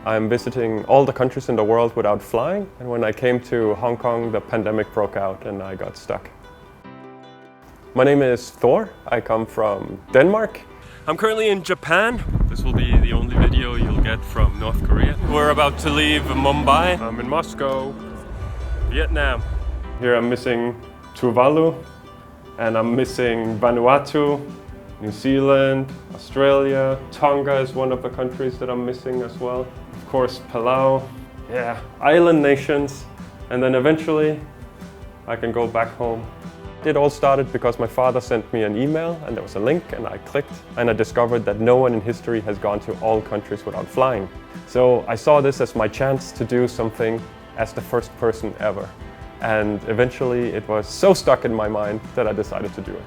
I'm visiting all the countries in the world without flying, and when I came to Hong Kong, the pandemic broke out and I got stuck. My name is Thor. I come from Denmark. I'm currently in Japan. This will be the only video you'll get from North Korea. We're about to leave Mumbai. I'm in Moscow, Vietnam. Here I'm missing Tuvalu, and I'm missing Vanuatu, New Zealand, Australia. Tonga is one of the countries that I'm missing as well. Of course, Palau. Yeah, island nations. And then eventually I can go back home. It all started because my father sent me an email and there was a link and I clicked and I discovered that no one in history has gone to all countries without flying. So I saw this as my chance to do something as the first person ever. And eventually it was so stuck in my mind that I decided to do it.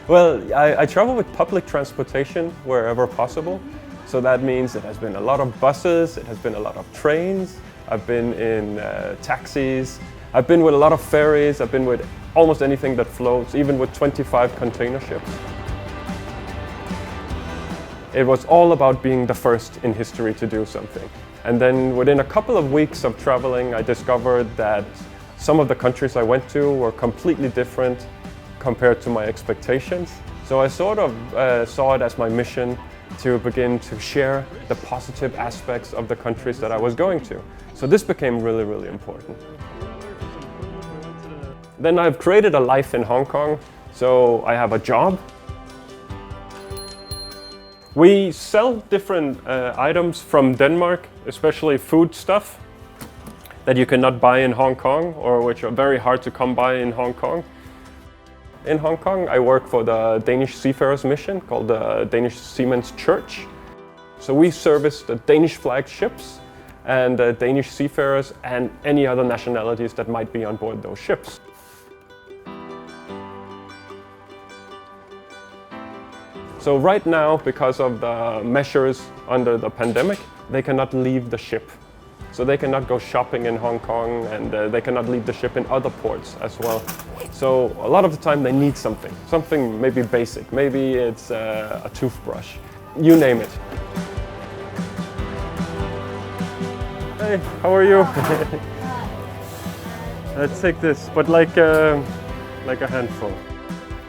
Well, I travel with public transportation wherever possible. So that means it has been a lot of buses, it has been a lot of trains, I've been in taxis, I've been with a lot of ferries, I've been with almost anything that floats, even with 25 container ships. It was all about being the first in history to do something. And then within a couple of weeks of traveling, I discovered that some of the countries I went to were completely different compared to my expectations. So I sort of saw it as my mission to begin to share the positive aspects of the countries that I was going to. So this became really, really important. Then I've created a life in Hong Kong, so I have a job. We sell different items from Denmark, especially food stuff that you cannot buy in Hong Kong or which are very hard to come by in Hong Kong. In Hong Kong, I work for the Danish Seafarers Mission called the Danish Seamen's Church. So we service the Danish flagged ships and the Danish seafarers and any other nationalities that might be on board those ships. So right now, because of the measures under the pandemic, they cannot leave the ship. So they cannot go shopping in Hong Kong and they cannot leave the ship in other ports as well. So a lot of the time they need something maybe basic. Maybe it's a toothbrush, you name it. Hey, how are you? Let's take this, but like a handful.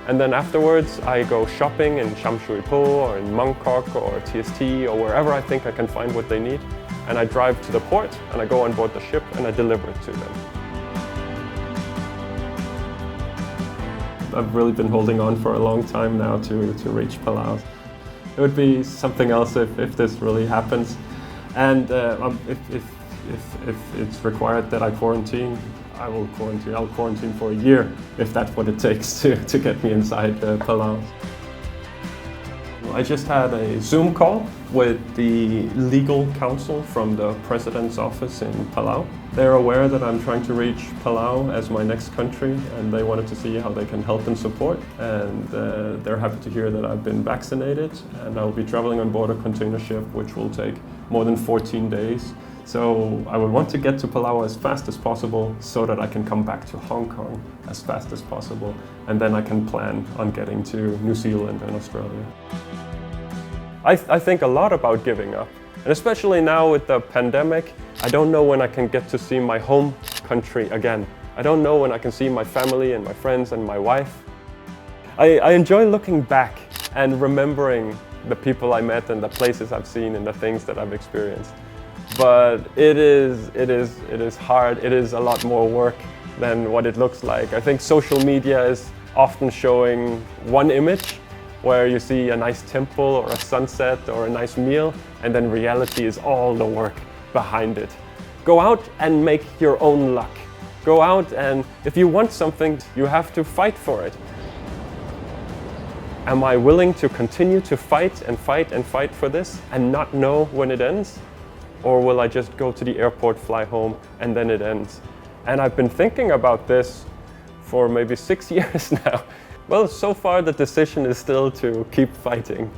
And then afterwards I go shopping in Sham Shui Po or in Mongkok or TST or wherever I think I can find what they need. And I drive to the port and I go on board the ship and I deliver it to them. I've really been holding on for a long time now to reach Palau. It would be something else if this really happens. And if it's required that I quarantine, I will quarantine. I'll quarantine for a year if that's what it takes to get me inside Palau. I just had a Zoom call with the legal counsel from the president's office in Palau. They're aware that I'm trying to reach Palau as my next country and they wanted to see how they can help and support. And they're happy to hear that I've been vaccinated and I'll be traveling on board a container ship which will take more than 14 days. So I would want to get to Palau as fast as possible so that I can come back to Hong Kong as fast as possible. And then I can plan on getting to New Zealand and Australia. I think a lot about giving up. And especially now with the pandemic, I don't know when I can get to see my home country again. I don't know when I can see my family and my friends and my wife. I enjoy looking back and remembering the people I met and the places I've seen and the things that I've experienced. But it is hard. It is a lot more work than what it looks like. I think social media is often showing one image where you see a nice temple or a sunset or a nice meal, and then reality is all the work behind it. Go out and make your own luck. Go out and if you want something, you have to fight for it. Am I willing to continue to fight and fight and fight for this and not know when it ends? Or will I just go to the airport, fly home, and then it ends? And I've been thinking about this for maybe 6 years now. Well, so far the decision is still to keep fighting.